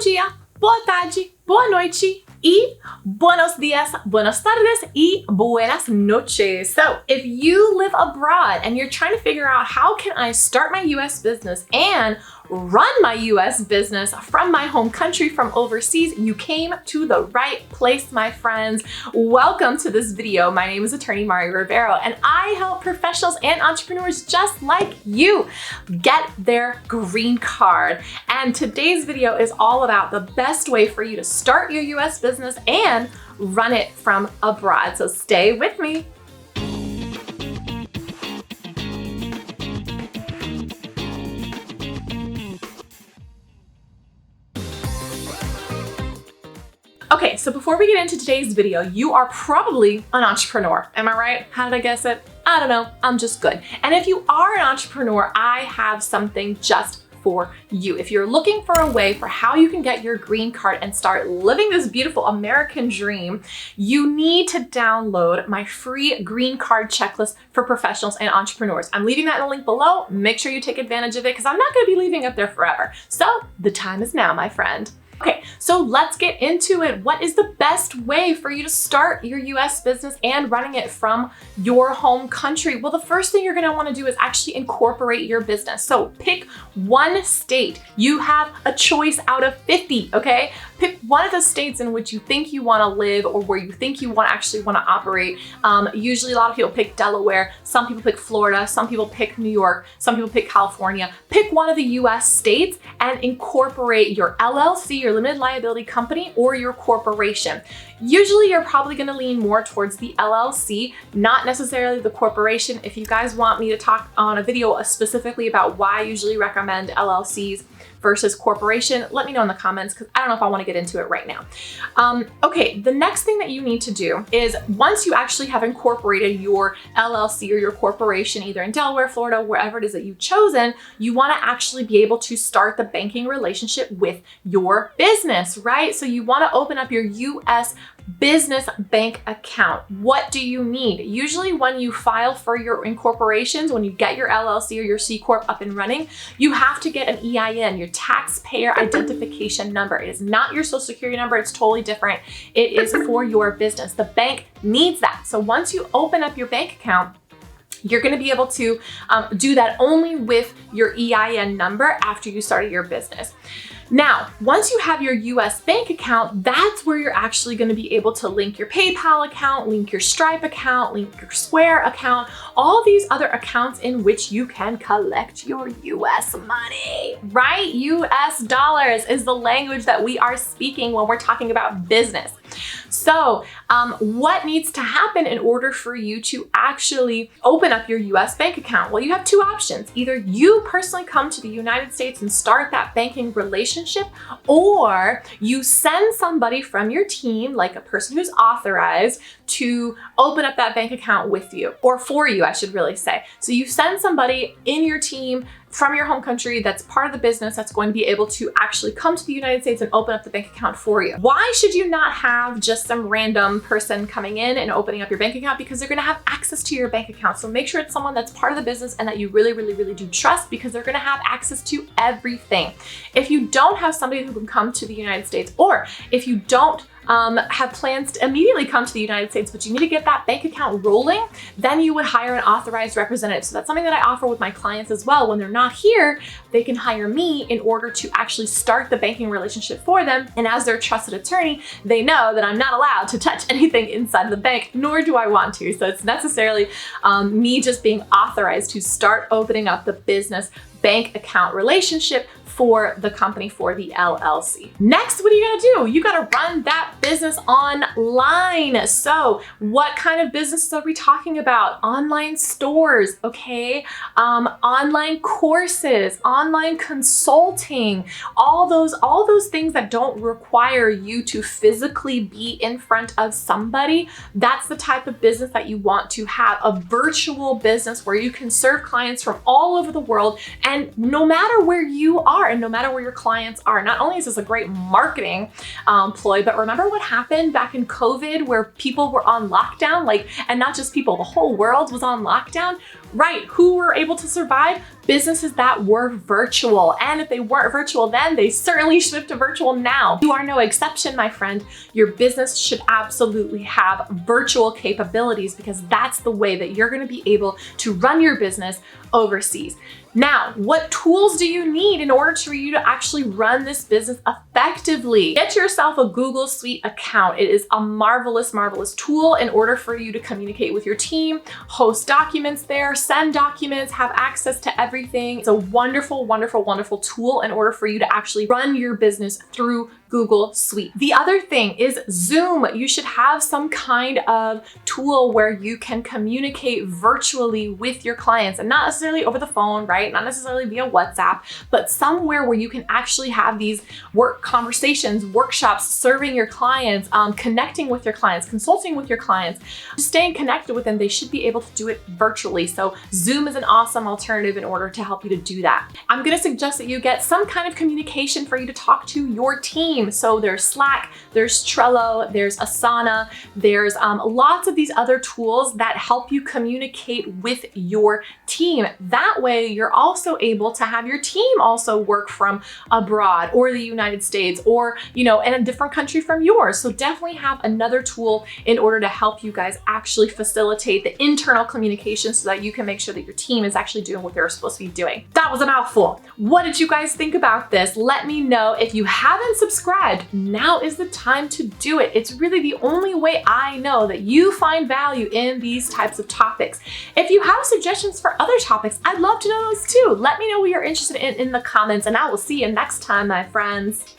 dia, boa tarde, boa noite, y buenos días, buenas tardes, y buenas noches. So if you live abroad and you're trying to figure out how can I start my US business and run my US business from my home country, from overseas, you came to the right place, my friends. Welcome to this video. My name is attorney Mari Ribeiro, and I help professionals and entrepreneurs just like you get their green card. And today's video is all about the best way for you to start your US business and run it from abroad. So stay with me. Okay, so before we get into today's video, you are probably an entrepreneur. Am I right? How did I guess it? I don't know, I'm just good. And if you are an entrepreneur, I have something just for you. If you're looking for a way for how you can get your green card and start living this beautiful American dream, you need to download my free green card checklist for professionals and entrepreneurs. I'm leaving that in the link below. Make sure you take advantage of it because I'm not going to be leaving it there forever. So the time is now, my friend. Okay, so let's get into it. What is the best way for you to start your US business and running it from your home country? Well, the first thing you're gonna wanna do is actually incorporate your business. So pick one state. You have a choice out of 50, okay? Pick one of the states in which you think you wanna live or where you think you actually wanna operate. Usually a lot of people pick Delaware, some people pick Florida, some people pick New York, some people pick California. Pick one of the US states and incorporate your LLC, your limited liability company, or your corporation. Usually you're probably gonna lean more towards the LLC, not necessarily the corporation. If you guys want me to talk on a video specifically about why I usually recommend LLCs versus corporation, let me know in the comments because I don't know if I want to get into it right now. Okay, the next thing that you need to do is once you actually have incorporated your LLC or your corporation, either in Delaware, Florida, wherever it is that you've chosen, you want to actually be able to start the banking relationship with your business, right? So you want to open up your US business bank account. What do you need? Usually when you file for your incorporations, when you get your LLC or your C Corp up and running, you have to get an EIN, your taxpayer identification number. It is not your social security number. It's totally different. It is for your business. The bank needs that. So once you open up your bank account, you're going to be able to do that only with your EIN number after you started your business. Now, once you have your US bank account, that's where you're actually going to be able to link your PayPal account, link your Stripe account, link your Square account, all these other accounts in which you can collect your US money, right? US dollars is the language that we are speaking when we're talking about business. So what needs to happen in order for you to actually open up your US bank account? Well, you have two options. Either you personally come to the United States and start that banking relationship, or you send somebody from your team, like a person who's authorized, to open up that bank account with you, or for you, I should really say. So you send somebody in your team from your home country that's part of the business that's going to be able to actually come to the United States and open up the bank account for you. Why should you not have just some random person coming in and opening up your bank account? Because they're gonna have access to your bank account. So make sure it's someone that's part of the business and that you really, really, really do trust, because they're gonna have access to everything. If you don't have somebody who can come to the United States, or if you don't have plans to immediately come to the United States, but you need to get that bank account rolling, then you would hire an authorized representative. So that's something that I offer with my clients as well. When they're not here, they can hire me in order to actually start the banking relationship for them. And as their trusted attorney, they know that I'm not allowed to touch anything inside of the bank, nor do I want to. So it's necessarily me just being authorized to start opening up the business bank account relationship for the company, for the LLC. Next, what are you gonna do? You gotta run that business online. So what kind of businesses are we talking about? Online stores, okay? Online courses, online consulting, all those things that don't require you to physically be in front of somebody. That's the type of business that you want to have, a virtual business where you can serve clients from all over the world. And no matter where you are, and no matter where your clients are. Not only is this a great marketing ploy, but remember what happened back in COVID where people were on lockdown? And not just people, the whole world was on lockdown, right? Who were able to survive? Businesses that were virtual. And if they weren't virtual then, they certainly shift to virtual now. You are no exception, my friend. Your business should absolutely have virtual capabilities because that's the way that you're going to be able to run your business overseas. Now, what tools do you need in order for you to actually run this business effectively? Get yourself a Google Suite account. It is a marvelous, marvelous tool in order for you to communicate with your team, host documents there, send documents, have access to everything. It's a wonderful, wonderful, wonderful tool in order for you to actually run your business through Google Suite. The other thing is Zoom. You should have some kind of tool where you can communicate virtually with your clients and not necessarily over the phone, right? Not necessarily via WhatsApp, but somewhere where you can actually have these work conversations, workshops, serving your clients, connecting with your clients, consulting with your clients, staying connected with them. They should be able to do it virtually. So Zoom is an awesome alternative in order to help you to do that. I'm going to suggest that you get some kind of communication for you to talk to your team. So there's Slack, there's Trello, there's Asana, there's lots of these other tools that help you communicate with your team. That way you're also able to have your team also work from abroad or the United States or, in a different country from yours. So definitely have another tool in order to help you guys actually facilitate the internal communication so that you can make sure that your team is actually doing what they're supposed to be doing. That was a mouthful. What did you guys think about this? Let me know. If you haven't subscribed, now is the time to do it. It's really the only way I know that you find value in these types of topics. If you have suggestions for other topics, I'd love to know those too. Let me know what you're interested in the comments, and I will see you next time, my friends.